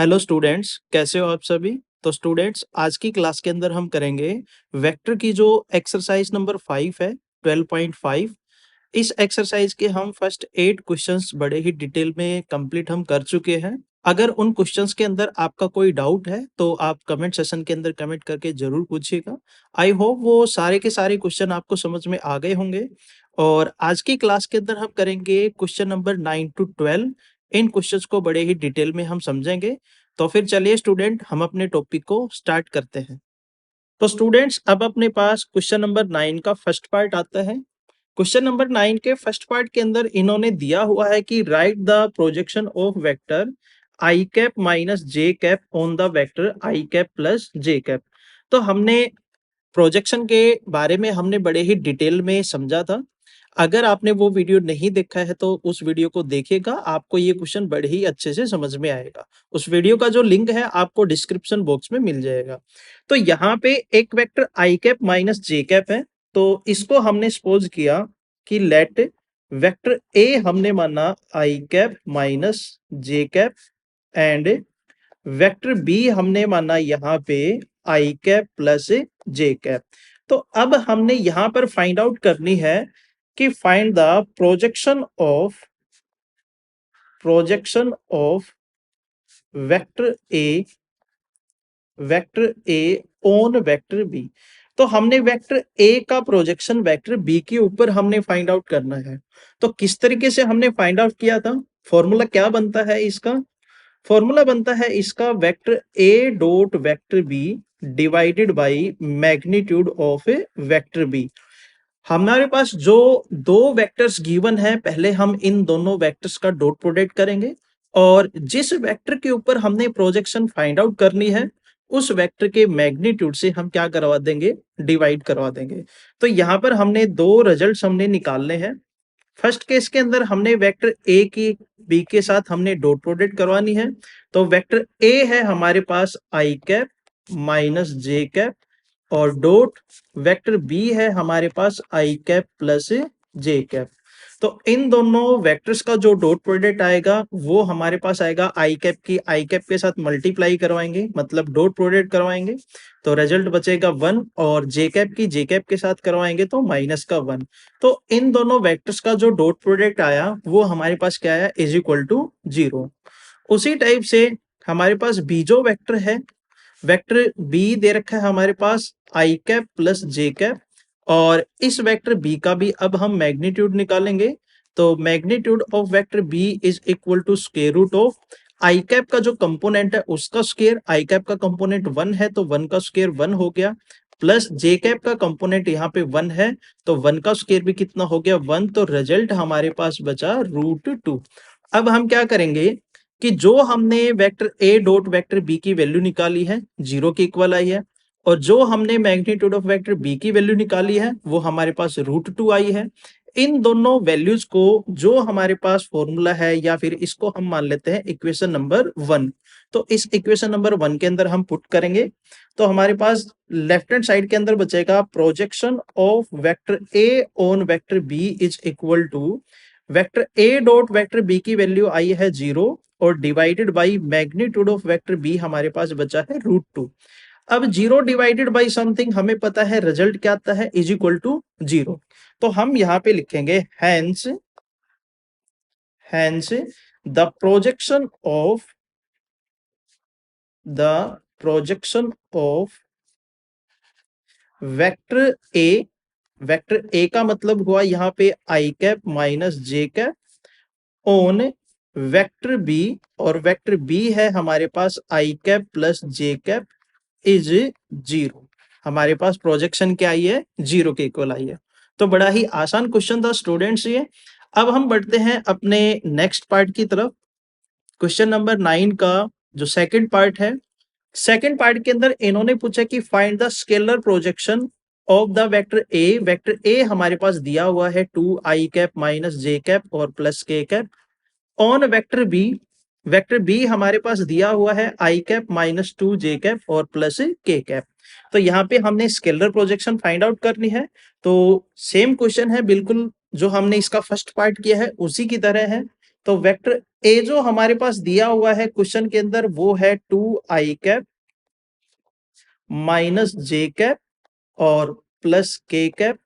Hello students, कैसे हो आप सभी। तो स्टूडेंट्स, आज की क्लास के अंदर हम करेंगे वेक्टर की जो एक्सरसाइज नंबर 5 है 12.5। इस एक्सरसाइज के हम फर्स्ट 8 क्वेश्चंस बड़े ही डिटेल में कंप्लीट हम कर चुके हैं। अगर उन क्वेश्चंस के अंदर आपका कोई डाउट है तो आप कमेंट सेशन के अंदर कमेंट करके जरूर पूछिएगा। आई होप वो सारे के सारे क्वेश्चन आपको समझ में आ गए होंगे। और आज की क्लास के अंदर हम करेंगे question number 9 to 12। In questions को बड़े ही डिटेल में हम समझेंगे। तो फिर चलिए स्टूडेंट, हम अपने टॉपिक को स्टार्ट करते हैं। तो स्टूडेंट्स, अब अपने पास क्वेश्चन नंबर 9 का फर्स्ट पार्ट आता है। क्वेश्चन नंबर 9 के फर्स्ट पार्ट के अंदर इन्होंने दिया हुआ है कि right the projection of vector I cap minus J cap on the vector I cap plus J cap. तो हमने प्रोजेक्शन के बारे में हमने बड़े ही डिटेल में समझा था। अगर आपने वो वीडियो नहीं देखा है तो उस वीडियो को देखिएगा, आपको ये क्वेश्चन बड़े ही अच्छे से समझ में आएगा। उस वीडियो का जो लिंक है आपको डिस्क्रिप्शन बॉक्स में मिल जाएगा। तो यहाँ पे एक वेक्टर आई कैप माइनस जे कैप है। तो इसको हमने सपोज किया कि लेट वेक्टर ए हमने माना I cap minus J cap and vector B हमने माना यहाँ पे I cap plus J cap. तो अब हमने यहाँ पर फाइंड आउट करनी है कि find the projection of vector A on vector B. तो हमने वेक्टर ए का प्रोजेक्शन वेक्टर बी के ऊपर हमने फाइंड आउट करना है। तो किस तरीके से हमने फाइंड आउट किया था, फॉर्मूला क्या बनता है इसका? फॉर्मूला बनता है इसका vector A dot vector B divided by magnitude of vector B. हमारे पास जो दो वेक्टर्स गिवन है, पहले हम इन दोनों वेक्टर्स का डॉट प्रोडक्ट करेंगे और जिस वेक्टर के ऊपर हमने प्रोजेक्शन फाइंड आउट करनी है उस वेक्टर के मैग्नीट्यूड से हम क्या करवा देंगे, डिवाइड करवा देंगे। तो यहाँ पर हमने दो रिजल्ट्स हमने निकालने हैं। फर्स्ट केस के अंदर हमने वेक्टर ए की बी के साथ हमने डॉट प्रोडक्ट करवानी है। तो वेक्टर ए है हमारे पास I cap minus J cap और डॉट वेक्टर बी है हमारे पास I cap plus J cap. तो इन दोनों वेक्टर्स का जो डॉट प्रोडक्ट आएगा वो हमारे पास आएगा आई कैप की आई कैप के साथ मल्टीप्लाई करवाएंगे, मतलब डॉट प्रोडक्ट करवाएंगे तो रिजल्ट बचेगा 1, और जे कैप की जे कैप के साथ करवाएंगे तो माइनस का 1। तो इन दोनों वेक्टर्स का जो डॉट प्रोडक्ट आया वो हमारे पास क्या आया, इज इक्वल टू 0। उसी टाइप से हमारे पास बीजो वेक्टर है, वेक्टर बी दे रखा है हमारे पास I cap plus J cap, और इस वेक्टर बी का भी अब हम मैग्नीट्यूड निकालेंगे। तो magnitude of vector B is equal to square root of I cap का जो कंपोनेंट है उसका स्क्वायर, आई कैप का कंपोनेंट 1 है तो 1 का स्क्वायर 1 हो गया, प्लस जे कैप का कंपोनेंट यहाँ पे 1 है तो 1 का स्क्वायर भी कितना हो गया, 1। तो रिजल्ट हमारे पास बचा √2। अब हम क्या करेंगे कि जो हमने vector A dot vector B की वैल्यू निकाली है 0 के इक्वल आई है, और जो हमने मैग्नीट्यूड ऑफ वेक्टर बी की वैल्यू निकाली है वो हमारे पास √2 आई है। इन दोनों वैल्यूज को जो हमारे पास फॉर्मूला है या फिर इसको हम मान लेते हैं इक्वेशन नंबर 1। तो इस इक्वेशन नंबर 1 के अंदर हम पुट करेंगे तो हमारे पास लेफ्ट हैंड साइड के अंदर बचेगा projection of vector A on vector B is equal to vector A dot vector B की वैल्यू आई है 0 और divided by magnitude of vector B हमारे पास बचा है √2। अब 0 डिवाइडेड बाई समथिंग हमें पता है रिजल्ट क्या आता है, इज इक्वल टू 0। तो हम यहाँ पे लिखेंगे hence hence the projection of vector A, vector A का मतलब हुआ यहाँ पे I cap minus J cap on vector B, और वेक्टर बी है हमारे पास I cap plus J cap is 0। हमारे पास प्रोजेक्शन क्या आई है, 0 के इक्वल आई है। तो बड़ा ही आसान क्वेश्चन था स्टूडेंट्स ये। अब हम बढ़ते हैं अपने नेक्स्ट पार्ट की तरफ। क्वेश्चन नंबर 9 का जो सेकंड पार्ट है, सेकंड पार्ट के अंदर इन्होंने पूछा कि find the scalar projection of the vector A. Vector A हमारे पास दिया हुआ है 2 आई कैप माइनस जे कैप और plus K cap on vector B. Vector B हमारे पास दिया हुआ है I cap minus 2 J cap और प्लस के कैप। तो यहाँ पे हमने स्केलर प्रोजेक्शन फाइंड आउट करनी है। तो सेम क्वेश्चन है बिल्कुल, जो हमने इसका फर्स्ट पार्ट किया है उसी की तरह है तो वेक्टर ए जो हमारे पास दिया हुआ है क्वेश्चन के अंदर वो है 2i माइनस जे कैप और plus K cap,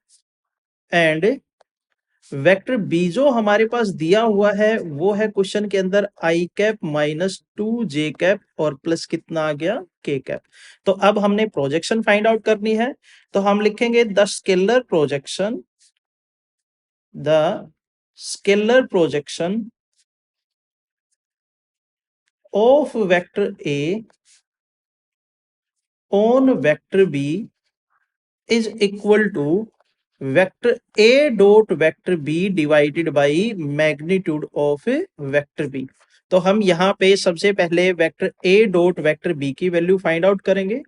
and vector B जो हमारे पास दिया हुआ है वो है क्वेश्चन के अंदर i माइनस 2j और प्लस कितना आ गया k। तो अब हमने प्रोजेक्शन फाइंड आउट करनी है, तो हम लिखेंगे the scalar projection of vector A on vector B is equal to vector A dot vector B divided by magnitude of vector B. तो हम यहाँ पे सबसे पहले vector A dot vector B की वैल्यू फाइंड आउट करेंगे।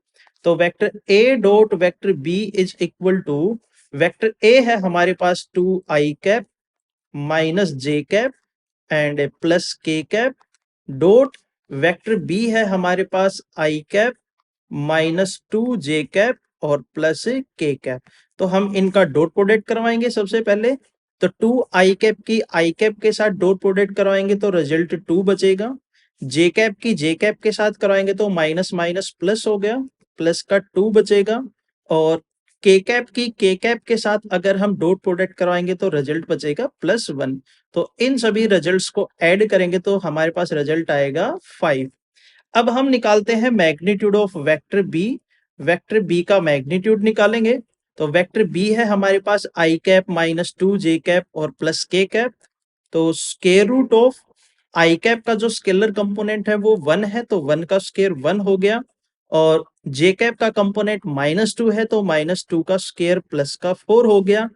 तो vector A dot vector B is equal to, vector A है हमारे पास 2i minus J and plus K dot vector B है हमारे पास i माइनस 2j और प्लस के। तो हम इनका डॉट प्रोडक्ट करवाएंगे सबसे पहले। तो 2i की i के साथ डॉट प्रोडक्ट करवाएंगे तो रिजल्ट 2 बचेगा। जे की जे के साथ करवाएंगे तो माइनस माइनस प्लस हो गया, प्लस का 2 बचेगा। और के की के साथ अगर हम डॉट प्रोडक्ट करवाएंगे तो रिजल्ट बचेगा +1। तो इन सभी रिजल्ट्स को ऐड करेंगे तो हमारे पास रिजल्ट आएगा 5। अब हम निकालते हैं magnitude of vector B. Vector B का मैग्नीट्यूड निकालेंगे। तो वेक्टर बी है हमारे पास i माइनस 2j और प्लस के। तो स्क्वायर रूट ऑफ i का जो स्केलर कंपोनेंट है वो 1 है, तो 1 का स्क्वायर 1 हो गया। और j का कंपोनेंट -2 है, तो -2 का स्क्वायर प्लस का 4 हो गया।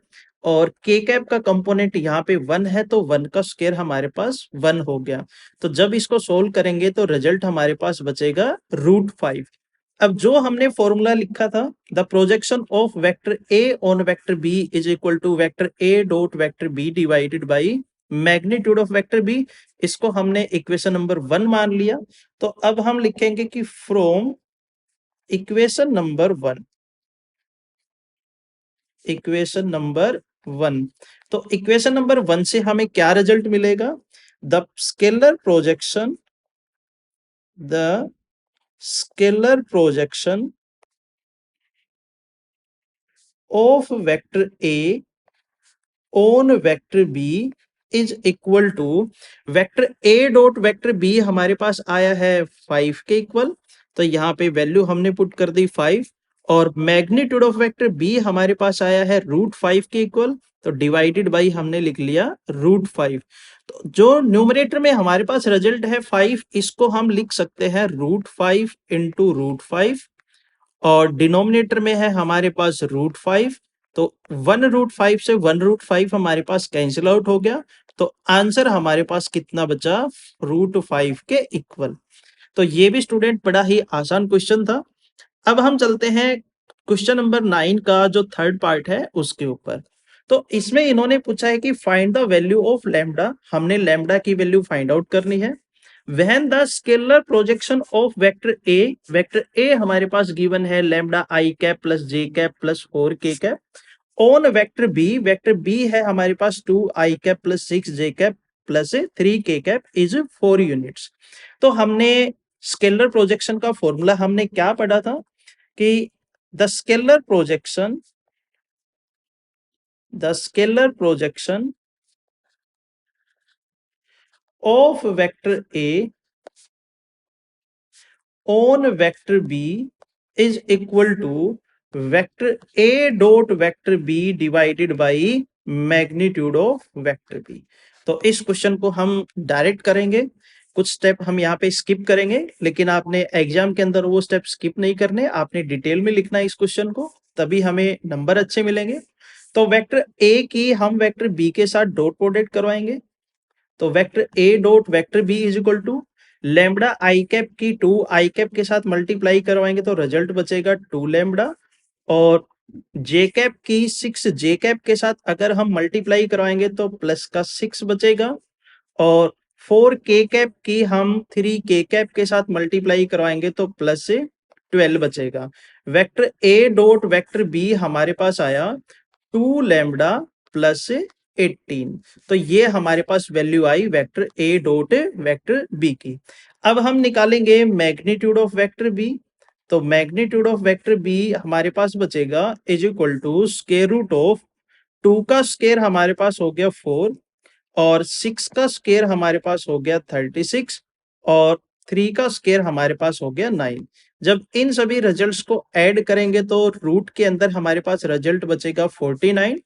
और के का कंपोनेंट यहाँ पे 1 है, तो 1 का स्क्वायर हमारे पास 1 हो गया। तो जब इसको सोल्व करेंगे तो रिजल्ट हमारे पास बचेगा √5। अब जो हमने फॉर्मूला लिखा था, the projection of vector A on vector B is equal to vector A dot vector B divided by magnitude of vector B, इसको हमने इक्वेशन नंबर 1 मान लिया। तो अब हम लिखेंगे कि from equation number 1, equation number 1। तो इक्वेशन नंबर 1 से हमें क्या रिजल्ट मिलेगा? The scalar projection, the scalar projection of vector A on vector B is equal to, vector A dot vector B हमारे पास आया है 5 के इक्वल, तो यहाँ पे वैल्यू हमने पुट कर दी 5। और मैग्नीट्यूड ऑफ वेक्टर बी हमारे पास आया है √5 के इक्वल, तो डिवाइडेड बाई हमने लिख लिया √5। तो जो न्यूमरेटर में हमारे पास रिजल्ट है 5, इसको हम लिख सकते हैं √5 इंटू √5, और डिनोमिनेटर में है हमारे पास √5। तो 1√5 से 1√5 हमारे पास कैंसिल आउट हो गया। तो आंसर हमारे पास कितना बचा? √5 के इक्वल। तो ये भी स्टूडेंट बड़ा ही आसान क्वेश्चन था। अब हम चलते हैं क्वेश्चन नंबर 9 का जो थर्ड पार्ट है उसके ऊपर। तो इसमें इन्होंने पूछा है कि find the value of lambda. हमने लैम्डा की वैल्यू फाइंड आउट करनी है। When the scalar projection of vector A हमारे पास गिवन है lambda i plus J plus 4 on vector B है हमारे पास 2i plus 6j plus 3k is 4 units. तो हमने स्केलर प्रोजेक्शन का फॉर्मूला हमने क्या पढ़ा था कि the scalar projection of vector A on vector b is equal to vector a dot vector b divided by magnitude of vector b। तो इस क्वेश्चन को हम डायरेक्ट करेंगे, कुछ स्टेप हम यहाँ पे स्किप करेंगे, लेकिन आपने एग्जाम के अंदर वो स्टेप स्किप नहीं करने, आपने डिटेल में लिखना है इस क्वेश्चन को, तभी हमें नंबर अच्छे मिलेंगे। तो वेक्टर ए की हम वेक्टर बी के साथ डॉट प्रोडक्ट करवाएंगे। तो vector A dot vector B is equal to lambda I की 2i के साथ मल्टीप्लाई करवाएंगे तो रिजल्ट बचेगा 2 लैम्बडा। और जे की 6j के साथ अगर हम मल्टीप्लाई करवाएंगे तो प्लस का 6 बचेगा। और 4k की हम 3k के साथ मल्टीप्लाई करवाएंगे तो प्लस 12 बचेगा। Vector A dot vector B हमारे पास आया 2 लैम्बडा प्लस 18। तो ये हमारे पास वैल्यू आई vector A dot vector B की। अब हम निकालेंगे मैग्नीट्यूड ऑफ वेक्टर बी। तो मैग्नीट्यूड ऑफ वेक्टर बी हमारे पास बचेगा is equal to square root of 2 का स्क्वायर हमारे पास हो गया 4 और 6 का स्क्वायर हमारे पास हो गया 36 और 3 का स्क्वायर हमारे पास हो गया 9। जब इन सभी रिजल्ट्स को ऐड करेंगे तो रूट के अंदर हमारे पास रिजल्ट बचेगा 49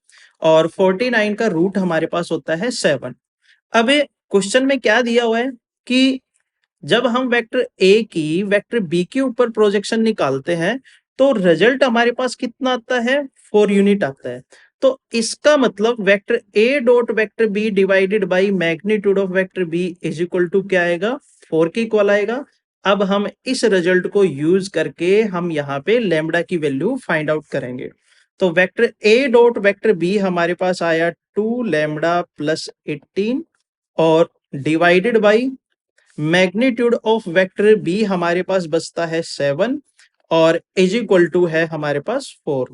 और 49 का रूट हमारे पास होता है 7। अब क्वेश्चन में क्या दिया हुआ है कि जब हम वेक्टर ए की वेक्टर बी के ऊपर प्रोजेक्शन निकालते हैं तो रिजल्ट हमारे पास कितना आता है 4 यूनिट आता है। तो इसका मतलब vector A dot vector B divided by magnitude of vector B is equal to क्या आएगा 4 के इक्वल आएगा। अब हम इस रिजल्ट को यूज करके हम यहाँ पे लैम्बडा की वैल्यू फाइंड आउट करेंगे। तो vector A dot vector B हमारे पास आया 2 लैम्बडा प्लस 18 और divided by magnitude of vector B हमारे पास बचता है 7 और इज इक्वल टू है हमारे पास 4।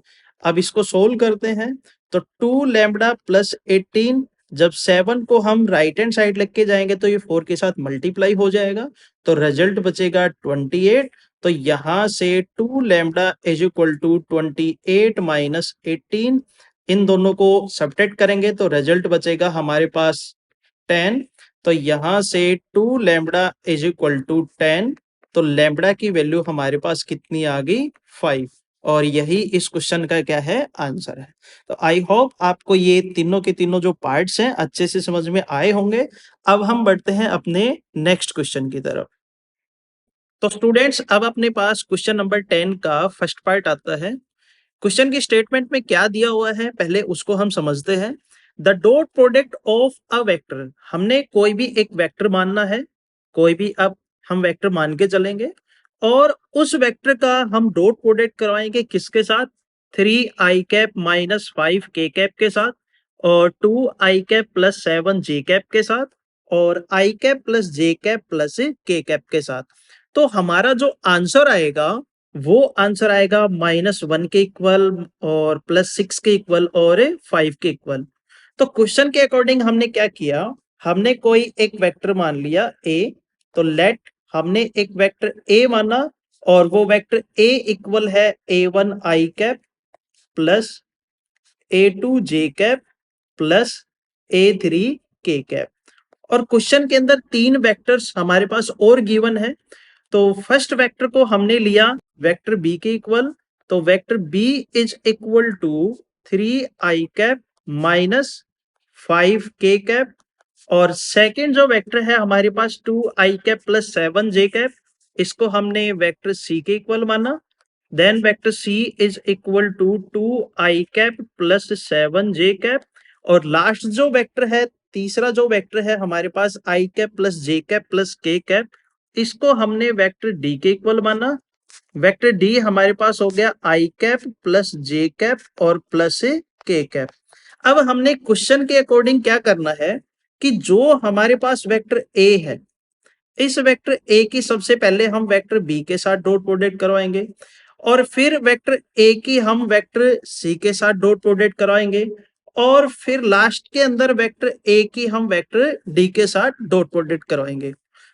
अब इसको सोल्व करते हैं तो 2 लैम्बडा प्लस 18 जब 7 को हम राइट हैंड साइड लेके जाएंगे तो ये 4 के साथ मल्टीप्लाई हो जाएगा तो रिजल्ट बचेगा 28। तो यहां से 2 lambda is equal to 28 minus 18 इन दोनों को सब्ट्रैक्ट करेंगे तो रिजल्ट बचेगा हमारे पास 10। तो यहां से 2 लैम्बडा इज इक्वल टू 10। तो लैम्बडा की वैल्यू हमारे पास कितनी आ गई 5 और यही इस क्वेश्चन का क्या है आंसर है। तो आई होप आपको ये तीनों के तीनों जो पार्ट्स हैं अच्छे से समझ में आए होंगे। अब हम बढ़ते हैं अपने नेक्स्ट क्वेश्चन की तरफ। तो स्टूडेंट्स अब अपने पास क्वेश्चन नंबर 10 का फर्स्ट पार्ट आता है। क्वेश्चन की स्टेटमेंट में क्या दिया हुआ है पहले उसको हम समझते हैं। The dot product of a vector, हमने कोई भी एक वेक्टर मानना है, कोई भी अब हम वेक्टर मान के चलेंगे और उस वेक्टर का हम डॉट प्रोडक्ट करवाएंगे किसके साथ 3 I cap minus 5 K cap के साथ और 2 आई कैप प्लस 7 जे कैप के साथ और आई cap plus J cap plus K cap के साथ। तो हमारा जो आंसर आएगा वो आंसर आएगा -1 के इक्वल और +6 के इक्वल और 5 के इक्वल। तो क्वेश्चन के अकॉर्डिंग हमने क्या किया, हमने कोई एक वेक्टर मान लिया ए। तो लेट हमने एक वेक्टर ए माना और वो वेक्टर ए इक्वल है A1 आई कैप प्लस A2 जे कैप प्लस A3 के कैप। और क्वेश्चन के अंदर 3 वेक्टर्स हमारे पास और गिवन है। तो फर्स्ट वेक्टर को हमने लिया वेक्टर बी के इक्वल। तो vector B is equal to 3 I cap minus 5 K cap और सेकंड जो वेक्टर है हमारे पास 2 आई कैप प्लस 7 जे कैप, इसको हमने वेक्टर सी के इक्वल माना। Then vector C is equal to 2 I cap plus 7 J cap और लास्ट जो वेक्टर है तीसरा जो वेक्टर है हमारे पास I cap plus J cap plus K cap, इसको हमने वेक्टर डी के इक्वल माना। वेक्टर डी हमारे पास हो गया आई कैप प्लस जे कैप और प्लस के कैप। अब हमने क्वेश्चन के अकॉर्डिंग क्या करना है कि जो हमारे पास वेक्टर ए है इस वेक्टर ए की सबसे पहले हम वेक्टर बी के साथ डॉट प्रोडक्ट करवाएंगे और फिर वेक्टर ए की हम वेक्टर सी के साथ डॉट प्रोडक्ट करवाएंगे और फिर लास्ट के अंदर वेक्टर ए की हम वेक्टर डी के साथ डॉट प्रोडक्ट करवाएंगे।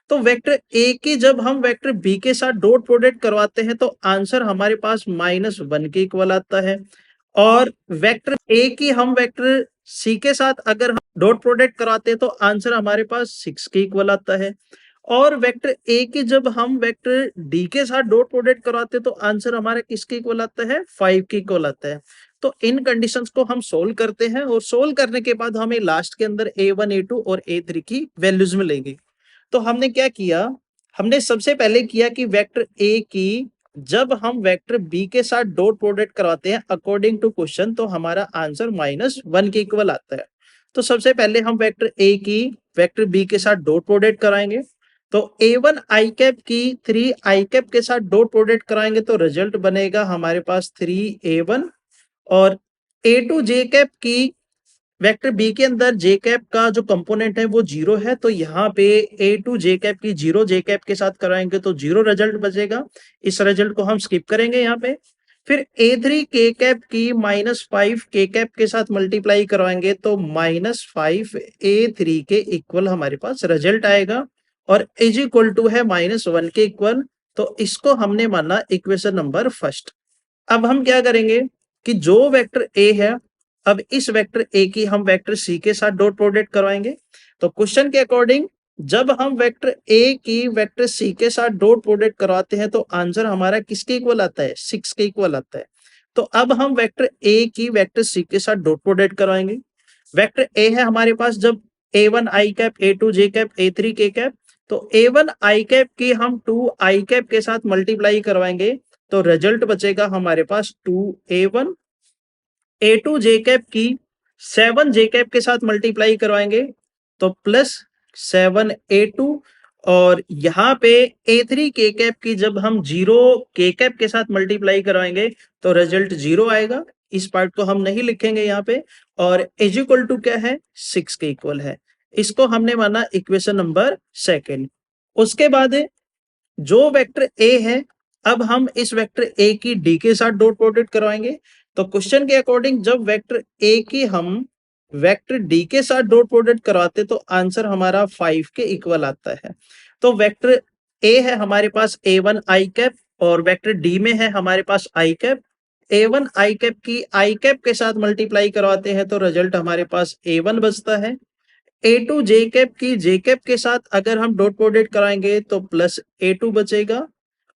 तो वेक्टर ए की जब हम वेक्टर बी के साथ डॉट प्रोडक्ट करवाते हैं तो आंसर हमारे पास -1 के इक्वल आता है और वेक्टर ए की हम वेक्टर सी के साथ अगर हम डॉट प्रोडक्ट कराते हैं तो आंसर हमारे पास 6 के इक्वल आता है और वेक्टर ए की जब हम वेक्टर डी के साथ डॉट प्रोडक्ट कराते हैं तो आंसर हमारा किसके इक्वल आता है 5 के इक्वल आता है। तो इन कंडीशंस को हम सोल्व करते हैं और सोल्व करने के बाद हमें लास्ट के अंदर A1 A2 और A3 की वैल्यूज मिलेंगी। तो हमने क्या किया, हमने सबसे पहले किया कि वेक्टर ए की जब हम वेक्टर बी के साथ डॉट प्रोडक्ट करवाते हैं अकॉर्डिंग टू क्वेश्चन तो हमारा आंसर -1 के इक्वल आता है। तो सबसे पहले हम वेक्टर ए की वेक्टर बी के साथ डॉट प्रोडक्ट कराएंगे। तो A1 आई कैप की 3 आई कैप के साथ डॉट प्रोडक्ट कराएंगे तो रिजल्ट बनेगा हमारे पास 3A1 और A2 जे कैप की वेक्टर बी के अंदर जे कैप का जो कंपोनेंट है वो 0 है तो यहाँ पे A2 जे कैप की 0 जे कैप के साथ कराएंगे तो 0 रिजल्ट बचेगा। इस रिजल्ट को हम स्किप करेंगे यहाँ पे। फिर A3 के कैप की -5 के कैप के साथ मल्टीप्लाई करवाएंगे तो -5 A3 के इक्वल हमारे पास रिजल्ट आएगा और इज इक्वल टू है -1 के इक्वल। तो इसको हमने माना इक्वेशन नंबर फर्स्ट। अब हम क्या करेंगे कि जो वेक्टर ए है, अब इस वेक्टर ए की हम वेक्टर सी के साथ डॉट प्रोडक्ट करवाएंगे। तो क्वेश्चन के अकॉर्डिंग जब हम वेक्टर ए की वेक्टर सी के साथ डॉट प्रोडक्ट करवाते हैं तो आंसर हमारा किसके इक्वल आता है? 6 के इक्वल आता है। तो अब हम वेक्टर ए की वेक्टर सी के साथ डॉट प्रोडक्ट करवाएंगे। वेक्टर ए है हमारे पास जब A1 आई कैप, A2 जे कैप, A3 के कैप, तो A1 आई कैप की हम 2 आई कैप के साथ मल्टीप्लाई करवाएंगे तो रिजल्ट बचेगा हमारे पास 2A1। A2 जे कैप की 7 जे कैप के साथ मल्टीप्लाई करवाएंगे तो प्लस 7A2। और यहाँ पे A3 के कैप की जब हम 0 के कैप के साथ मल्टीप्लाई करवाएंगे तो रिजल्ट 0 आएगा। इस पार्ट को हम नहीं लिखेंगे यहाँ पे। और इज इक्वल टू क्या है? 6 के इक्वल है। इसको हमने माना इक्वेशन नंबर सेकेंड। उसके बाद जो वेक्टर ए है, अब हम इस वेक्टर ए की डी के साथ डॉट प्रोडक्ट करवाएंगे। तो क्वेश्चन के अकॉर्डिंग जब वेक्टर ए की हम वेक्टर डी के साथ डॉट प्रोडक्ट करवाते तो आंसर हमारा 5 के इक्वल आता है। तो वेक्टर ए है हमारे पास A1 आई कैप और वेक्टर डी में है हमारे पास I cap. A1 I cap की आई कैप के साथ मल्टीप्लाई करवाते हैं तो रिजल्ट हमारे पास A1 बचता है। A2 जे कैप की जे कैप के साथ अगर हम डॉट प्रोडक्ट कराएंगे तो प्लस A2 बचेगा।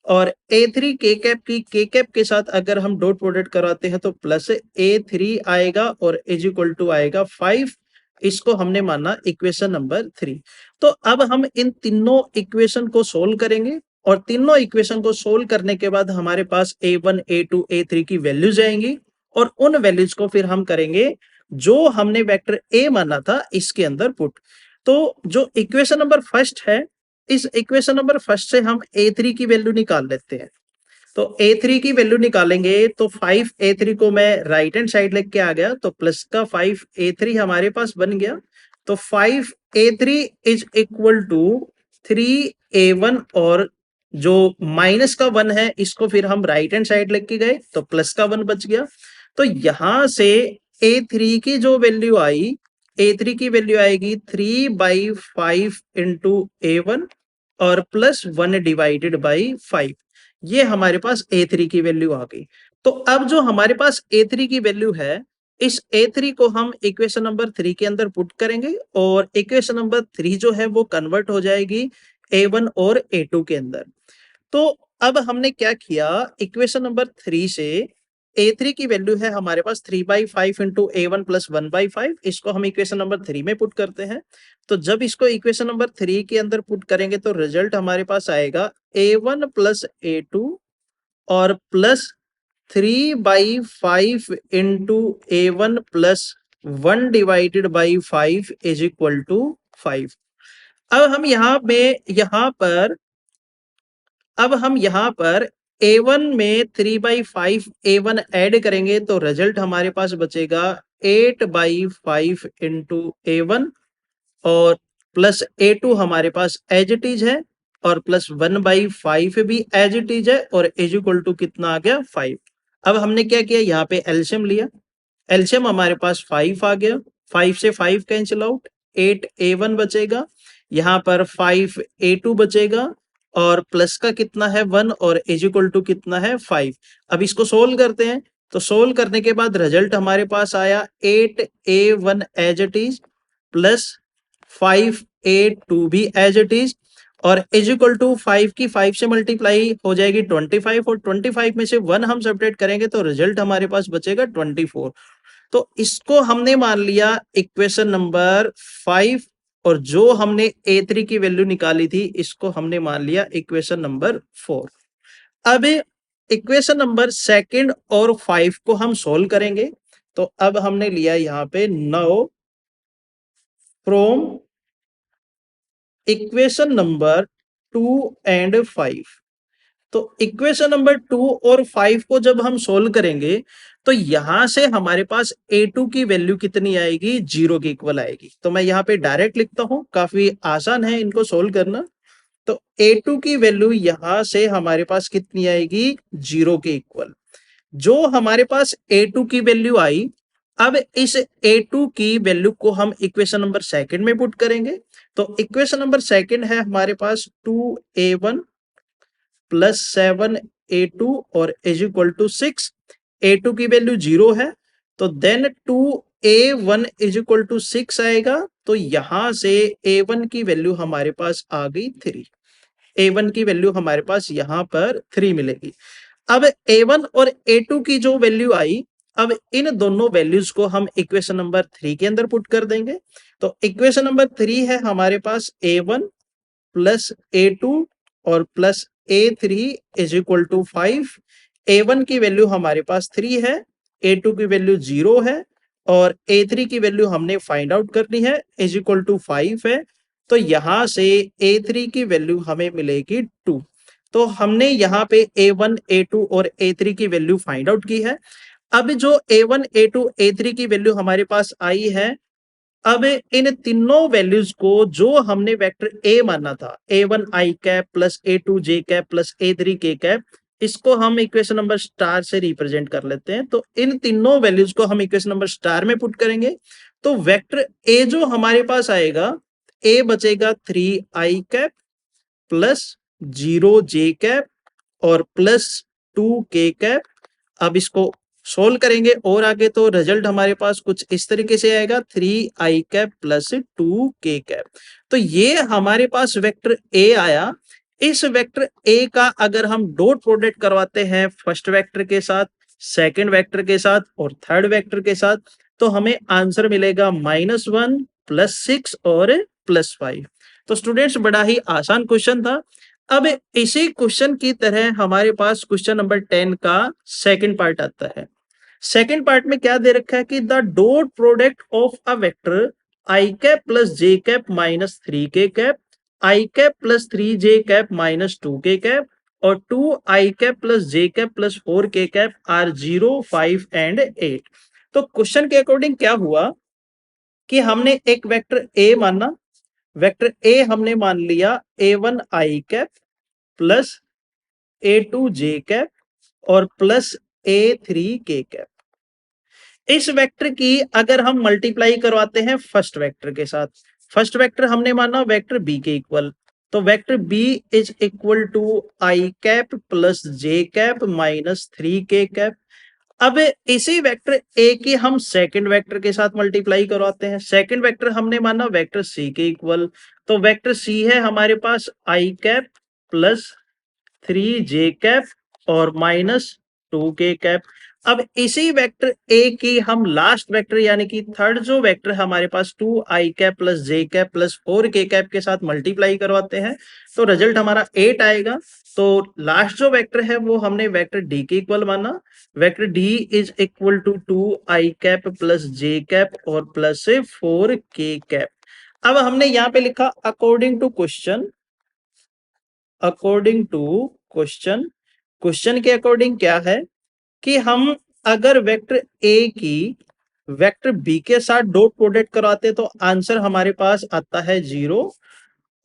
और A3 के कैप की के कैप के साथ अगर हम डॉट प्रोडक्ट कराते हैं तो प्लस A3 आएगा और इज इक्वल टू आएगा 5। इसको हमने माना इक्वेशन नंबर 3। तो अब हम इन तीनों इक्वेशन को सोल्व करेंगे और तीनों इक्वेशन को सोल्व करने के बाद हमारे पास A1, A2, A3 की वैल्यूज आएंगी और उन वैल्यूज को फिर हम करेंगे जो हमने वेक्टर ए माना था इसके अंदर पुट। तो जो इक्वेशन नंबर फर्स्ट है, इस इक्वेशन नंबर फर्स्ट से हम A3 की वैल्यू निकाल लेते हैं। तो A3 की वैल्यू निकालेंगे तो 5A3 को मैं राइट हैंड साइड लेके आ गया तो प्लस का 5A3 हमारे पास बन गया। तो 5A3 is equal to 3A1 और जो माइनस का 1 है इसको फिर हम राइट हैंड साइड लेके गए तो प्लस का 1 बच गया। तो यहां से A3 की जो वैल्यू आई, A3 की वैल्यू आएगी 3/5 इंटू A1 और प्लस 1 डिवाइडेड बाई 5। ये हमारे पास A3 की वैल्यू आ गई। तो अब जो हमारे पास A3 की वैल्यू है, इस A3 को हम इक्वेशन नंबर 3 के अंदर पुट करेंगे और इक्वेशन नंबर 3 जो है वो कन्वर्ट हो जाएगी A1 और A2 के अंदर। तो अब हमने क्या किया, इक्वेशन नंबर 3 से A3 की वैल्यू है हमारे पास 3/5 इंटू A1 प्लस 1/5। इसको हम इक्वेशन नंबर 3 में पुट करते हैं। तो जब इसको इक्वेशन नंबर 3 के अंदर पुट करेंगे तो रिजल्ट हमारे पास आएगा A1 प्लस A2 और plus 3/5 into A1 plus 1 divided by 5 is equal to 5। अब हम यहाँ पर A1 में 3/5 A1 ऐड करेंगे तो रिजल्ट हमारे पास बचेगा 8/5 इंटू A1 और प्लस A2 हमारे पास एज इट इज है और प्लस 1/5 भी एज इट इज है और इज इक्वल टू कितना आ गया? 5। अब हमने क्या किया, यहाँ पे एलसीएम लिया। एलसीएम हमारे पास 5 आ गया। 5 से 5 कैंसिल आउट, 8A1 बचेगा। यहाँ पर 5A2 बचेगा और प्लस का कितना है? 1 और इज इक्वल टू कितना है? 5। अब इसको सोल्व करते हैं तो सोल्व करने के बाद रिजल्ट हमारे पास आया 8A1 as it is plus 5A2 भी एज इट इज और इज इक्वल टू 5 की 5 से मल्टीप्लाई हो जाएगी 25 और 25 में से 1 हम सब्ट्रैक्ट करेंगे तो रिजल्ट हमारे पास बचेगा 24। तो इसको हमने मान लिया इक्वेशन नंबर 5 और जो हमने A3 की वैल्यू निकाली थी इसको हमने मान लिया इक्वेशन नंबर 4। अब इक्वेशन नंबर सेकंड और 5 को हम सोल्व करेंगे। तो अब हमने लिया यहाँ पे 9 फ्रॉम इक्वेशन नंबर 2 एंड 5। तो इक्वेशन नंबर 2 और 5 को जब हम सोल्व करेंगे तो यहां से हमारे पास A2 की वैल्यू कितनी आएगी? 0 के इक्वल आएगी। तो मैं यहाँ पे डायरेक्ट लिखता हूं, काफी आसान है इनको सोल्व करना। तो A2 की वैल्यू यहां से हमारे पास कितनी आएगी? 0 के इक्वल। जो हमारे पास A2 की वैल्यू आई, अब इस A2 की वैल्यू को हम इक्वेशन नंबर सेकंड में पुट करेंगे। तो इक्वेशन नंबर सेकंड है हमारे पास 2A1 प्लस 7A2 और इज इक्वल टू 6। A2 की वैल्यू 0 है, तो then 2A1 is equal to 6 आएगा। तो यहां से A1 की वैल्यू हमारे पास आ गई 3। A1 की वैल्यू हमारे पास यहां पर 3 मिलेगी। अब A1 और A2 की जो वैल्यू आई, अब इन दोनों वैल्यूज को हम इक्वेशन नंबर 3 के अंदर पुट कर देंगे। तो इक्वेशन नंबर 3 है हमारे पास A1 प्लस A2 और plus A3 is equal to 5। A1 की वैल्यू हमारे पास 3 है, A2 की वैल्यू 0 है और A3 की वैल्यू हमने फाइंड आउट करनी है, इज इक्वल टू 5 है। तो यहां से A3 की वैल्यू हमें मिलेगी 2। तो हमने यहाँ पे A1, A2 और A3 की वैल्यू फाइंड आउट की है। अब जो A1, A2, A3 की वैल्यू हमारे पास आई है, अब इन तीनों वैल्यूज को जो हमने वेक्टर ए माना था, A1 आई कैप प्लस A2 जे कैप प्लस A3 के कैप, इसको हम इक्वेशन नंबर स्टार से रिप्रेजेंट कर लेते हैं। तो इन तीनों वैल्यूज को हम इक्वेशन नंबर स्टार में पुट करेंगे। तो वेक्टर ए जो हमारे पास आएगा, ए बचेगा 3 I cap plus 0 J cap और प्लस 2 के कैप। अब इसको सोल्व करेंगे और आगे तो रिजल्ट हमारे पास कुछ इस तरीके से आएगा, 3 आई कैप प्लस 2 के कैप। तो ये हमारे पास वेक्टर ए आया। इस वेक्टर ए का अगर हम डॉट प्रोडक्ट करवाते हैं फर्स्ट वेक्टर के साथ, सेकंड वेक्टर के साथ और थर्ड वेक्टर के साथ, तो हमें आंसर मिलेगा -1 +6 और +5। तो स्टूडेंट्स बड़ा ही आसान क्वेश्चन था। अब इसी क्वेश्चन की तरह हमारे पास क्वेश्चन नंबर 10 का सेकंड पार्ट आता है। सेकंड पार्ट में क्या दे रखा है कि the dot product of a vector I cap plus J cap minus 3 K cap, I cap plus 3 J cap minus 2 के कैप और 2 आई cap plus J cap plus 4 K cap are 0, 5 and 8। तो question के according क्या हुआ कि हमने एक vector A माना, वेक्टर ए हमने मान लिया A1 आई कैप प्लस A2 जे कैप और प्लस A3 के कैप। इस वेक्टर की अगर हम मल्टीप्लाई करवाते हैं फर्स्ट वेक्टर के साथ, फर्स्ट वेक्टर हमने माना वेक्टर बी के इक्वल, तो vector B is equal to I cap plus J cap minus 3 K cap. अब इसी वेक्टर ए की हम सेकंड वेक्टर के साथ मल्टीप्लाई करवाते हैं। सेकंड वेक्टर हमने माना वेक्टर सी के इक्वल, तो वेक्टर सी है हमारे पास I cap plus 3 J cap और माइनस 2 के कैप। अब इसी वेक्टर ए की हम लास्ट वेक्टर यानी कि थर्ड जो वेक्टर हमारे पास 2 आई cap plus J cap plus 4 K cap के साथ मल्टीप्लाई करवाते हैं, तो रिजल्ट हमारा 8 आएगा। तो लास्ट जो वेक्टर है वो हमने वेक्टर डी के इक्वल माना, vector D is equal to 2 I cap plus J cap और प्लस 4 के कैप। अब हमने यहाँ पे लिखा according to question, according to question. Question के अकॉर्डिंग क्या है कि हम अगर वेक्टर ए की वेक्टर बी के साथ डॉट प्रोडक्ट कराते तो आंसर हमारे पास आता है 0,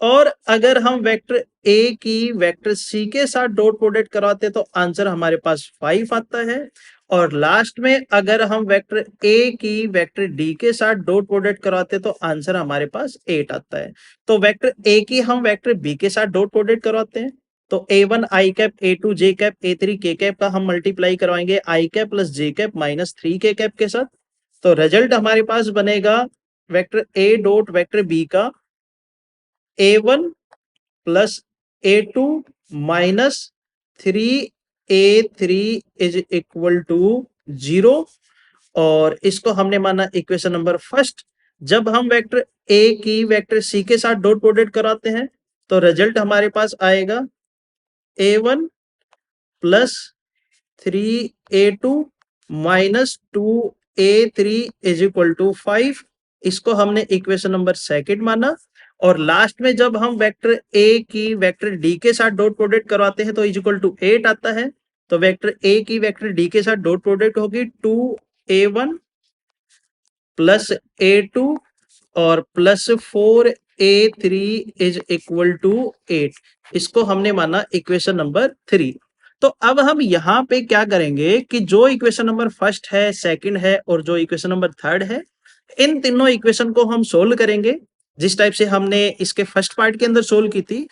और अगर हम वेक्टर ए की वेक्टर सी के साथ डॉट प्रोडक्ट करवाते तो आंसर हमारे पास 5 आता है, और लास्ट में अगर हम वेक्टर ए की वेक्टर डी के साथ डॉट प्रोडक्ट करवाते तो आंसर हमारे पास 8 आता है। तो वेक्टर ए की हम वेक्टर बी के साथ डॉट प्रोडक्ट करवाते हैं, तो A1 आई कैप, A2 जे कैप, A3 के कैप का हम मल्टीप्लाई करवाएंगे आई cap plus J cap minus 3 K cap के साथ। तो रिजल्ट हमारे पास बनेगा vector A dot vector B का A1 plus A2 minus 3A3 is equal to 0, और इसको हमने माना इक्वेशन नंबर फर्स्ट। जब हम वेक्टर ए की वेक्टर सी के साथ डॉट प्रोडक्ट कराते हैं तो रिजल्ट हमारे पास आएगा A1 plus 3A2 minus 2A3 is equal to 5। इसको हमने इक्वेशन नंबर सेकंड माना, और लास्ट में जब हम वेक्टर ए की वेक्टर डी के साथ डॉट प्रोडक्ट करवाते हैं तो इज इक्वल टू 8 आता है। तो वेक्टर ए की वेक्टर डी के साथ डॉट प्रोडक्ट होगी 2A1 प्लस A2 और plus 4A3 is equal to 8। इसको हमने माना इक्वेशन नंबर 3। तो अब हम यहाँ पे क्या करेंगे कि जो इक्वेशन नंबर फर्स्ट है, सेकंड है और जो इक्वेशन नंबर थर्ड है, इन तीनों इक्वेशन को हम सोल्व करेंगे जिस टाइप से हमने इसके फर्स्ट पार्ट के अंदर सोल्व की थी।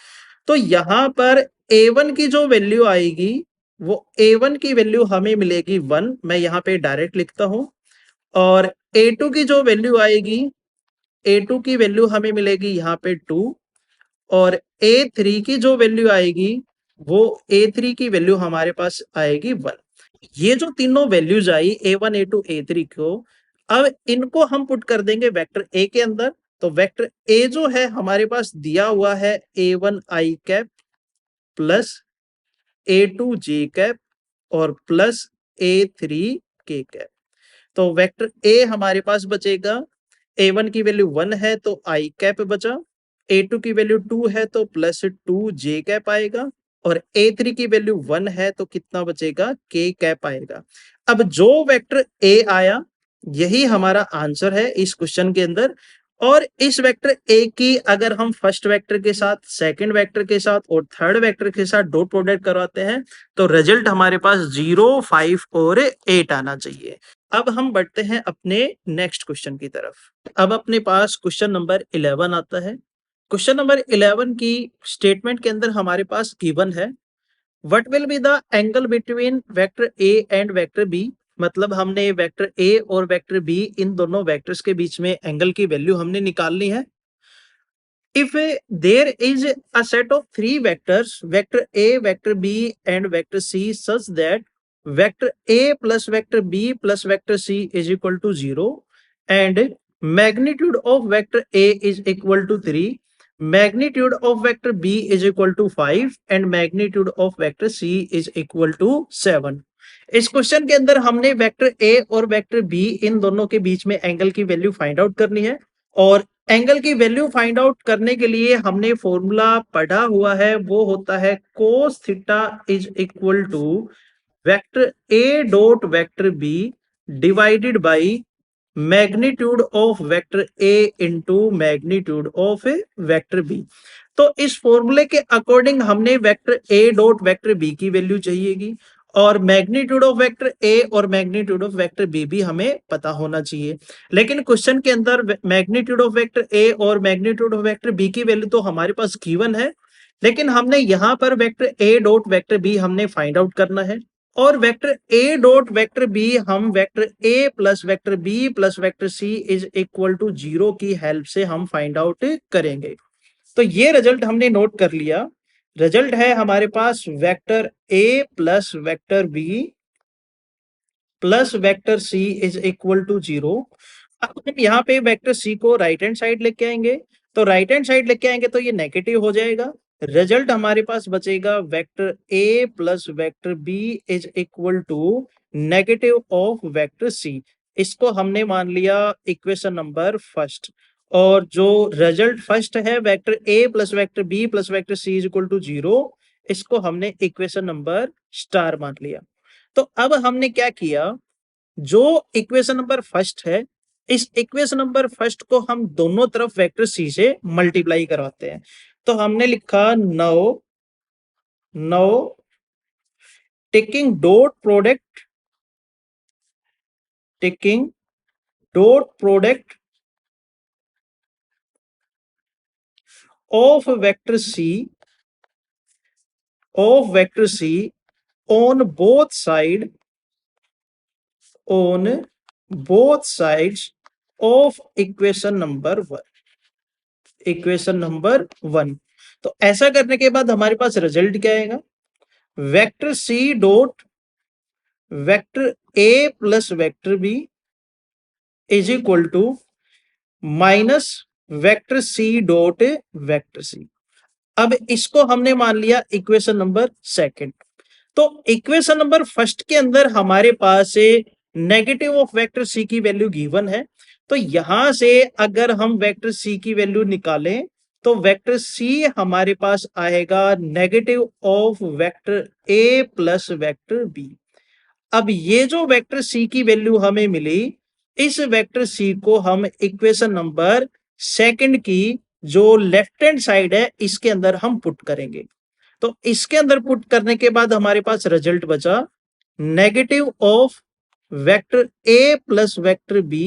तो यहाँ पर a1 की जो वैल्यू आएगी वो a1 की वैल्यू हमें मिलेगी 1, मैं यहाँ पे डायरेक्ट लिखता हूं। और a2 की जो वैल्यू आएगी, a2 की वैल्यू हमें मिलेगी यहाँ पे 2। और a3 की जो वैल्यू आएगी वो a3 की वैल्यू हमारे पास आएगी 1। ये जो तीनों वैल्यूज आई a1 a2 a3 को, अब इनको हम पुट कर देंगे वेक्टर a के अंदर। तो वेक्टर a जो है हमारे पास दिया हुआ है a1 i cap plus a2 j cap और प्लस a3 k कैप। तो वेक्टर a हमारे पास बचेगा, a1 की वैल्यू 1 है तो i कैप बचा, a2 की वैल्यू 2 है तो प्लस 2 j कैप आएगा और a3 की वैल्यू 1 है तो कितना बचेगा, k कैप आएगा। अब जो वेक्टर a आया यही हमारा आंसर है इस क्वेश्चन के अंदर। और इस वेक्टर a की अगर हम फर्स्ट वेक्टर के साथ, सेकंड वेक्टर के साथ और थर्ड वेक्टर के साथ डॉट प्रोडक्ट करवाते हैं तो रिजल्ट हमारे पास 0, 5 और 8 आना चाहिए। अब हम बढ़ते हैं अपने नेक्स्ट क्वेश्चन की तरफ। अब अपने पास क्वेश्चन नंबर 11 आता है। क्वेश्चन नंबर 11 की स्टेटमेंट के अंदर हमारे पास गिवन है what will be the angle between vector A and vector B. मतलब हमने वेक्टर ए और वेक्टर बी इन दोनों वेक्टर्स के बीच में एंगल की वैल्यू हमने निकालनी है। If there is a set of three vectors, vector A, vector B and vector C, such that vector A plus vector B plus vector C is equal to 0 and magnitude of vector A is equal to 3, magnitude of vector B is equal to 5 and magnitude of vector C is equal to 7। इस question के अंदर हमने vector A और vector B इन दोनों के बीच में angle की value find out करनी है। और एंगल की वैल्यू फाइंड आउट करने के लिए हमने फॉर्मूला पढ़ा हुआ है, वो होता है cos theta is equal to vector A dot vector B divided by magnitude of vector A into magnitude of vector B. तो इस फॉर्मूले के अकॉर्डिंग हमने vector A dot vector B की वैल्यू चाहिएगी और मैग्नीट्यूड ऑफ वेक्टर ए और magnitude of vector B भी हमें पता होना चाहिए। लेकिन क्वेश्चन के अंदर मैग्नीट्यूड ऑफ वेक्टर ए और मैग्नीट्यूड ऑफ वेक्टर बी की वैल्यू तो हमारे पास गिवन है, लेकिन हमने यहां पर vector A dot vector B हमने फाइंड आउट करना है। और vector A dot vector B हम vector A plus vector B plus vector C is equal to 0 की हेल्प से हम फाइंड आउट करेंगे। तो ये रिजल्ट हमने नोट कर लिया। रिजल्ट है हमारे पास vector A plus vector B plus vector C is equal to 0। अब हम यहाँ पे वेक्टर सी को राइट हैंड साइड लेके आएंगे, तो राइट हैंड साइड लेके आएंगे तो ये नेगेटिव हो जाएगा। रिजल्ट हमारे पास बचेगा vector A plus vector B is equal to negative of vector C. इसको हमने मान लिया इक्वेशन नंबर फर्स्ट। और जो रिजल्ट फर्स्ट है vector A plus vector B plus vector C is equal to 0, इसको हमने इक्वेशन नंबर स्टार मान लिया। तो अब हमने क्या किया, जो इक्वेशन नंबर फर्स्ट है इस इक्वेशन नंबर फर्स्ट को हम दोनों तरफ वेक्टर सी से मल्टीप्लाई करवाते हैं। तो हमने लिखा 9 taking dot product of vector C on both sides of equation number 1। तो ऐसा करने के बाद हमारे पास रिजल्ट क्या आएगा, vector C dot vector A plus vector B is equal to minus vector C dot vector C. अब इसको हमने मान लिया इक्वेशन नंबर सेकंड। तो इक्वेशन नंबर फर्स्ट के अंदर हमारे पास नेगेटिव ऑफ वेक्टर सी की वैल्यू गिवन है। तो यहां से अगर हम वेक्टर सी की वैल्यू निकालें तो वेक्टर सी हमारे पास आएगा negative of vector A plus vector B. अब ये जो वेक्टर सी की वैल्यू हमें मिली, इस वेक्टर सी को हम इक्वेशन नंबर सेकंड की जो लेफ्ट हैंड साइड है इसके अंदर हम पुट करेंगे। तो इसके अंदर पुट करने के बाद हमारे पास रिजल्ट बचा negative of vector A plus vector B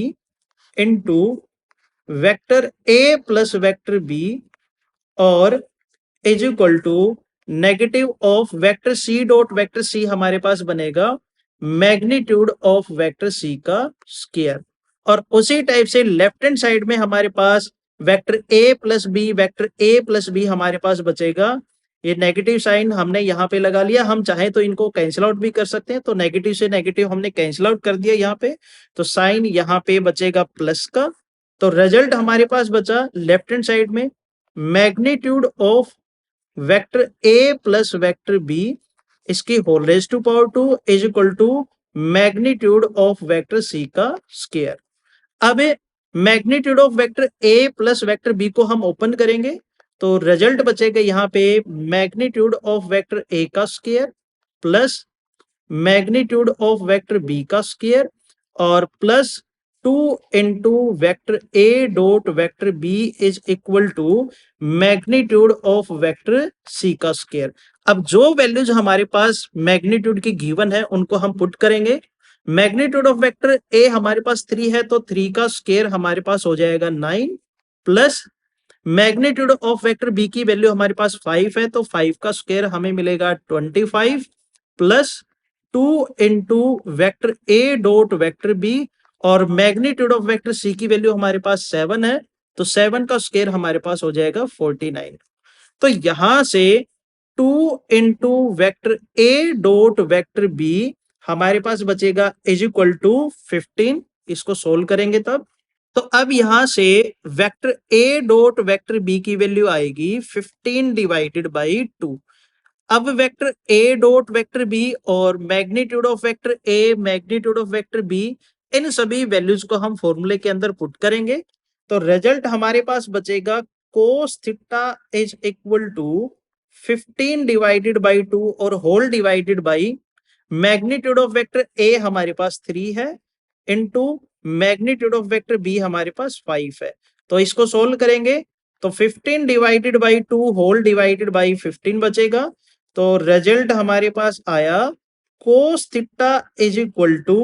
into vector A plus vector B और is equal to negative of vector C dot vector C हमारे पास बनेगा मैग्नीट्यूड ऑफ वेक्टर सी का स्क्वायर। और उसी टाइप से लेफ्ट हैंड साइड में हमारे पास vector A plus B vector A plus B हमारे पास बचेगा। ये नेगेटिव साइन हमने यहाँ पे लगा लिया, हम चाहे तो इनको कैंसिल आउट भी कर सकते हैं, तो नेगेटिव से नेगेटिव हमने कैंसिल आउट कर दिया यहाँ पे, तो साइन यहाँ पे बचेगा प्लस का। तो रिजल्ट हमारे पास बचा लेफ्ट हैंड साइड में magnitude of vector A plus vector B इसकी whole raise to power 2 is equal to magnitude of vector C का स्क्वायर। अब magnitude of vector A plus vector B को हम ओपन करेंगे तो रिजल्ट बचेगा यहाँ पे मैग्नीट्यूड ऑफ वेक्टर ए का square plus magnitude of vector B का स्क्वायर और plus 2 into vector A dot vector B is equal to magnitude of vector C का स्क्वायर। अब जो वैल्यूज हमारे पास मैग्नीट्यूड की गिवन है उनको हम पुट करेंगे। मैग्नीट्यूड ऑफ वेक्टर ए हमारे पास 3 है तो 3 का स्क्वायर हमारे पास हो जाएगा 9 plus magnitude of vector B की वैल्यू हमारे पास 5 है तो 5 का स्क्वायर हमें मिलेगा 25 plus 2 into vector A dot vector B और मैग्नीट्यूड ऑफ वेक्टर सी की वैल्यू हमारे पास 7 है तो 7 का स्क्वायर हमारे पास हो जाएगा 49। तो यहां से 2 into vector A dot vector B हमारे पास बचेगा इज इक्वल टू 15। इसको सोल्व करेंगे तब तो अब यहां से vector A dot vector B की वैल्यू आएगी 15 डिवाइडेड बाई 2। अब vector A dot vector B और magnitude of vector A magnitude of vector B इन सभी वैल्यूज को हम फॉर्मूले के अंदर पुट करेंगे तो रिजल्ट हमारे पास बचेगा cos theta is equal to 15 divided by 2 और whole divided by magnitude of vector A हमारे पास 3 है into magnitude of vector B हमारे पास 5 है। तो इसको सोल्व करेंगे तो 15 divided by 2 whole divided by 15 बचेगा। तो रिजल्ट हमारे पास आया cos theta is equal to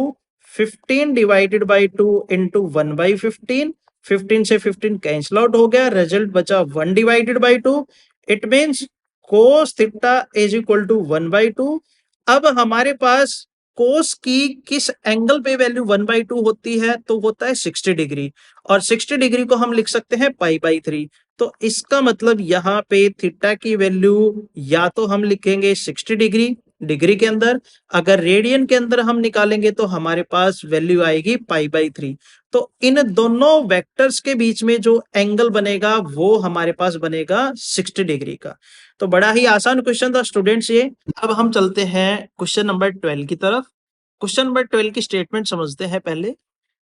15 divided by 2 into 1/15। 15 से 15 कैंसिल आउट हो गया, रिजल्ट बचा 1 divided by 2। It means cos theta is equal to 1/2। अब हमारे पास cos की किस एंगल पे वैल्यू 1/2 होती है तो होता है 60 डिग्री और 60 डिग्री को हम लिख सकते हैं π/3। तो इसका मतलब यहाँ पे थीटा की वैल्यू या तो हम लिखेंगे 60 डिग्री डिग्री के अंदर, अगर रेडियन के अंदर हम निकालेंगे तो हमारे पास वैल्यू आएगी π/3। तो इन दोनों वेक्टर्स के बीच में जो एंगल बनेगा वो हमारे पास बनेगा 60 डिग्री का। तो बड़ा ही आसान क्वेश्चन था स्टूडेंट्स ये। अब हम चलते हैं क्वेश्चन नंबर 12 की तरफ। क्वेश्चन नंबर 12 की स्टेटमेंट समझते हैं पहले।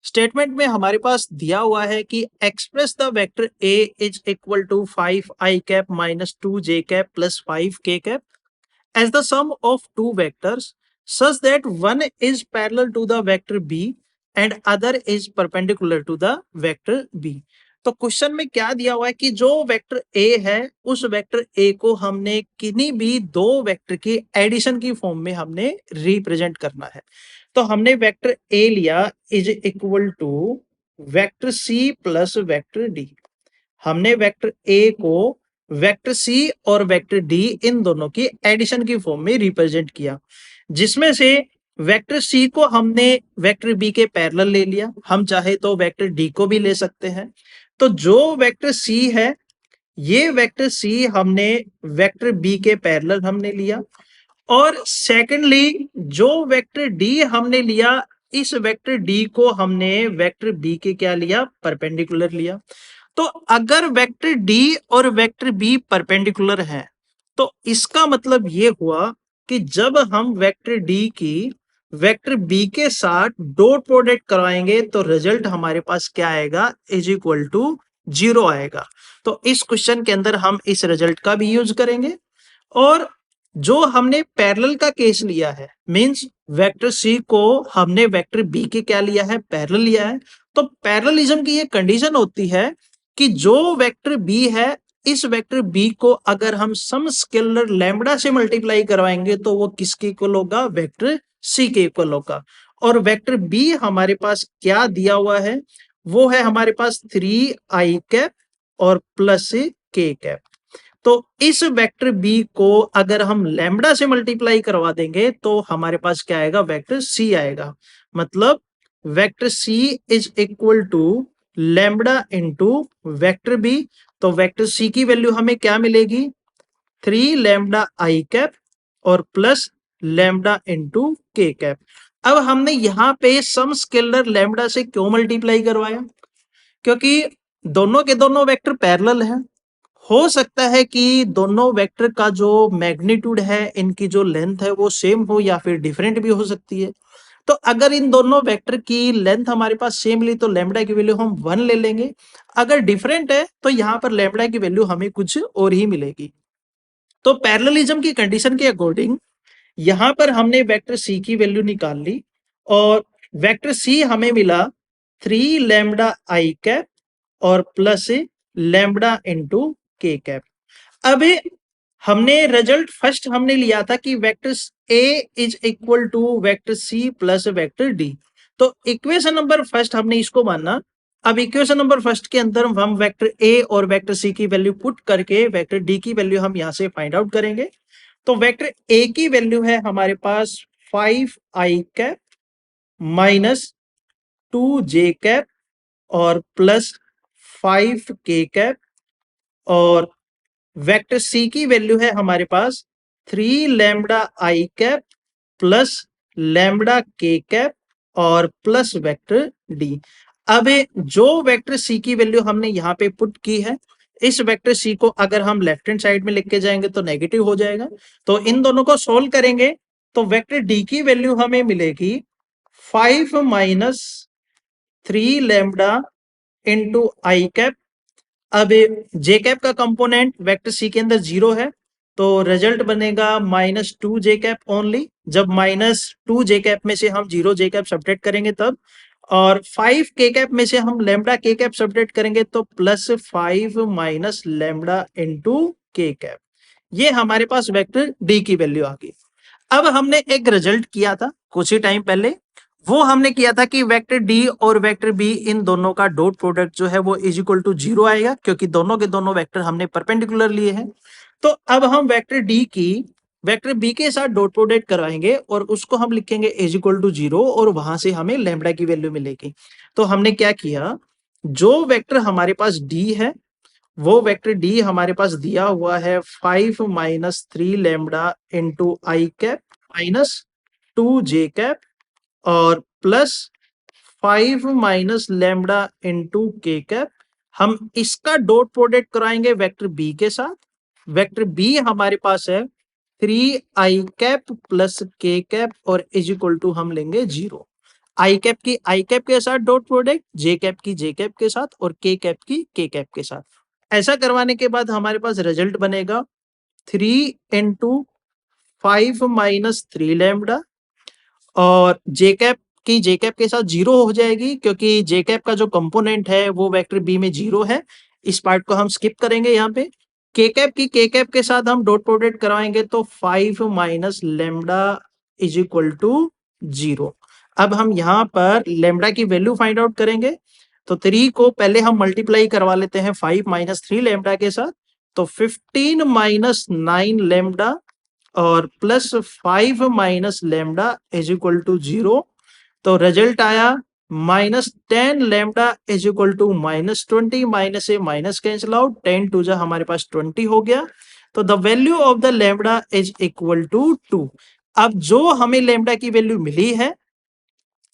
स्टेटमेंट में हमारे पास दिया हुआ है कि express the vector A is equal to 5i cap minus 2j cap plus 5k cap as the sum of two vectors such that one is parallel to the vector b and other is perpendicular to the vector b। तो question में क्या दिया हुआ है कि जो vector a है उस वेक्टर a को हमने किन्हीं भी दो वेक्टर के एडिशन की फॉर्म में हमने रिप्रेजेंट करना है। तो हमने वेक्टर a लिया is equal to vector c plus vector d। हमने वेक्टर a को वेक्टर सी और वेक्टर डी इन दोनों की एडिशन की फॉर्म में रिप्रेजेंट किया, जिसमें से वेक्टर सी को हमने वेक्टर बी के पैरेलल ले लिया, हम चाहे तो वेक्टर डी को भी ले सकते हैं। तो जो वेक्टर सी है ये वेक्टर सी हमने वेक्टर बी के पैरेलल हमने लिया और सेकेंडली जो वेक्टर डी हमने लिया इस वेक्टर डी को हमने वेक्टर बी के क्या लिया परपेंडिकुलर लिया। तो अगर वेक्टर डी और वेक्टर बी परपेंडिकुलर हैं तो इसका मतलब ये हुआ कि जब हम वेक्टर डी की वेक्टर बी के साथ डॉट प्रोडक्ट करवाएंगे तो रिजल्ट हमारे पास क्या आएगा इज इक्वल टू 0 आएगा। तो इस क्वेश्चन के अंदर हम इस रिजल्ट का भी यूज करेंगे। और जो हमने पैरेलल का केस लिया है मींस वेक्टर सी को हमने वेक्टर बी के क्या लिया है पैरेलल लिया है। तो पैरेललिज्म की ये कंडीशन होती है कि जो वेक्टर बी है इस वेक्टर बी को अगर हम सम स्केलर लैम्बडा से मल्टीप्लाई करवाएंगे तो वो किसके इक्वल होगा? वेक्टर सी के इक्वल होगा। और वेक्टर बी हमारे पास क्या दिया हुआ है? वो है हमारे पास 3i और प्लस k। तो इस वेक्टर बी को अगर हम लैम्बडा से मल्टीप्लाई करवा देंगे तो हमारे पास क्या आएगा? वेक्टर सी आएगा। मतलब vector C is equal to lambda into vector B. तो वेक्टर सी की वैल्यू हमें क्या मिलेगी? 3 लैम्बडा और प्लस लैम्बडा इंटू के। अब हमने यहां पे सम स्केलर लैम्बडा से क्यों मल्टीप्लाई करवाया? क्योंकि दोनों के दोनों वेक्टर पैरेलल हैं। हो सकता है कि दोनों वेक्टर का जो मैग्नीट्यूड है, इनकी जो लेंथ है वो सेम हो या फिर डिफरेंट भी हो सकती है। तो अगर इन दोनों वेक्टर की लेंथ हमारे पास सेम मिली तो लैम्बडा की वैल्यू हम 1 ले लेंगे। अगर डिफरेंट है तो यहां पर लैम्बडा की वैल्यू हमें कुछ और ही मिलेगी। तो पैरेललिज्म की कंडीशन के अकॉर्डिंग यहां पर हमने वेक्टर सी की वैल्यू निकाल ली और वेक्टर सी हमें मिला 3 लैम्बडा और प्लस लैम्बडा इंटू के। अब हमने रिजल्ट फर्स्ट हमने लिया था कि vector A is equal to vector C plus vector D. तो इक्वेशन नंबर फर्स्ट हमने इसको माना। अब इक्वेशन नंबर फर्स्ट के अंदर हम वेक्टर ए और वेक्टर सी की वैल्यू पुट करके वेक्टर डी की वैल्यू हम यहां से फाइंड आउट करेंगे। तो वेक्टर ए की वैल्यू है हमारे पास 5i माइनस 2j और प्लस 5k। और वेक्टर सी की वैल्यू है हमारे पास 3 लैम्बडा प्लस लैम्बडा के और प्लस वेक्टर डी। अब जो वेक्टर सी की वैल्यू हमने यहां पे पुट की है, इस वेक्टर सी को अगर हम लेफ्ट हैंड साइड में लिख के जाएंगे तो नेगेटिव हो जाएगा। तो इन दोनों को सोल्व करेंगे तो वेक्टर डी की वैल्यू हमें मिलेगी 5 माइनस 3 लैम्बडा इंटू i। अब जे का कंपोनेंट वेक्टर सी के अंदर 0 है तो रिजल्ट बनेगा -2j ओनली। जब -2j में से हम 0j सब्ट्रैक्ट करेंगे तब। और 5k में से हम लैम्बडा के सब्ट्रैक्ट करेंगे तो +5 माइनस लैम्बडा इंटू के। ये हमारे पास वेक्टर डी की वैल्यू आ गई। अब हमने एक रिजल्ट किया था कुछ ही टाइम पहले। वो हमने किया था कि वेक्टर डी और वेक्टर बी इन दोनों का डॉट प्रोडक्ट जो है वो इज इक्वल टू 0 आएगा, क्योंकि दोनों के दोनों वेक्टर हमने परपेंडिकुलर लिए हैं। तो अब हम वेक्टर डी की वेक्टर बी के साथ डॉट प्रोडक्ट कराएंगे और उसको हम लिखेंगे इज इक्वल टू 0 और वहां से हमें लैम्बडा की वैल्यू मिलेगी। तो हमने क्या किया, जो वेक्टर हमारे पास डी है वो वेक्टर डी हमारे पास दिया हुआ है 5 minus 3 lambda into i minus 2j और प्लस 5 माइनस लैम्बडा इंटू के। हम इसका डॉट प्रोडक्ट कराएंगे वेक्टर बी के साथ। वेक्टर बी हमारे पास है 3i प्लस के और इज इक्वल टू हम लेंगे 0। i कैप के साथ डॉट प्रोडक्ट, जे कैप के साथ और के कैप के साथ। ऐसा करवाने के बाद हमारे पास रिजल्ट बनेगा 3 इंटू 5 माइनस 3 लैम्बडा और जे कैप के साथ 0 हो जाएगी, क्योंकि जे कैप का जो कंपोनेंट है वो वेक्टर बी में 0 है। इस पार्ट को हम स्किप करेंगे। यहाँ पे के कैप के साथ हम डॉट प्रोडक्ट कराएंगे तो 5 minus lambda is equal to 0। अब हम यहाँ पर लैम्बडा की वैल्यू फाइंड आउट करेंगे। तो 3 को पहले हम मल्टीप्लाई करवा लेते हैं 5 माइनस 3 लैम्बडा के साथ। तो 15 माइनस 9 लैम्बडा और plus 5 minus lambda is equal to 0। तो रिजल्ट आया -10 lambda is equal to -20। Minus से माइनस कैंसिल आउट, 10 टू जा हमारे पास 20 हो गया। तो the value of the lambda is equal to 2। अब जो हमें लैम्बडा की वैल्यू मिली है,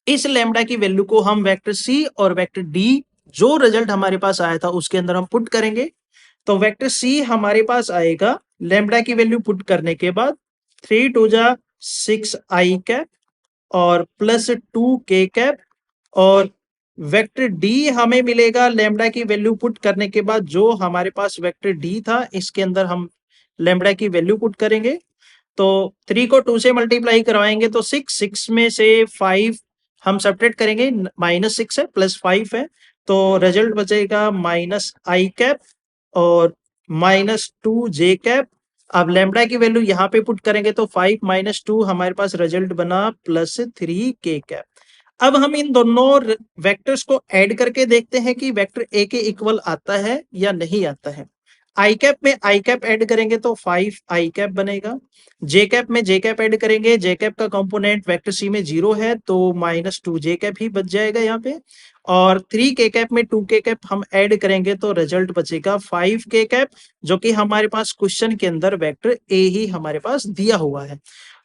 इस लैम्बडा की वैल्यू को हम वेक्टर सी और वेक्टर डी जो रिजल्ट हमारे पास आया था उसके अंदर हम पुट करेंगे। तो वेक्टर सी हमारे पास आएगा लैम्बडा की वैल्यू पुट करने के बाद 3 टू जा 6i और प्लस 2k। और वेक्टर डी हमें मिलेगा लैम्बडा की वैल्यू पुट करने के बाद जो हमारे पास वेक्टर डी था इसके अंदर हम लैम्बडा की वैल्यू पुट करेंगे। तो 3 को 2 से मल्टीप्लाई करवाएंगे तो 6 में से 5 हम सब्ट्रैक्ट करेंगे, -6 है प्लस 5 है तो रिजल्ट बचेगा -i और माइनस 2 जे कैप। अब लैम्ब्डा की वैल्यू यहाँ पे पुट करेंगे तो 5 माइनस 2 हमारे पास रिजल्ट बना प्लस 3 के कैप। अब हम इन दोनों वेक्टर्स को ऐड करके देखते हैं कि वेक्टर ए के इक्वल आता है या नहीं आता है। आई कैप में आई कैप ऐड करेंगे तो 5 आई कैप बनेगा। जे कैप में जे कैप ऐड करेंगे, जे कैप का कंपोनेंट वेक्टर सी में 0 है तो माइनस 2 जे कैप ही बच जाएगा यहाँ पे। और 3 के कैप में 2 के कैप हम ऐड करेंगे तो रिजल्ट बचेगा 5 के कैप, जो कि हमारे पास क्वेश्चन के अंदर वेक्टर ए ही हमारे पास दिया हुआ है।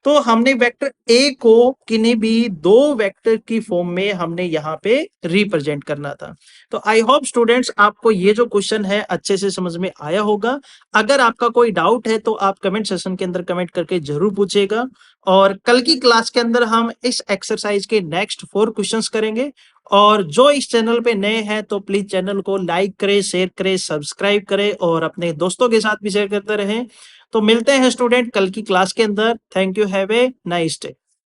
तो हमने वेक्टर ए को किन्हीं भी दो वेक्टर की फॉर्म में हमने यहाँ पे रिप्रेजेंट करना था। तो आई होप स्टूडेंट्स आपको ये जो क्वेश्चन है अच्छे से समझ में आया होगा। अगर आपका कोई डाउट है तो आप कमेंट सेशन के अंदर कमेंट करके जरूर पूछिएगा। और कल की क्लास के अंदर हम इस एक्सरसाइज के नेक्स्ट 4 क्वेश्चंस करेंगे। और जो इस चैनल पे नए हैं तो प्लीज चैनल को लाइक करें, शेयर करें, सब्सक्राइब करें और अपने दोस्तों के साथ भी शेयर करते रहें। तो मिलते हैं स्टूडेंट कल की क्लास के अंदर। Thank you, have a nice day.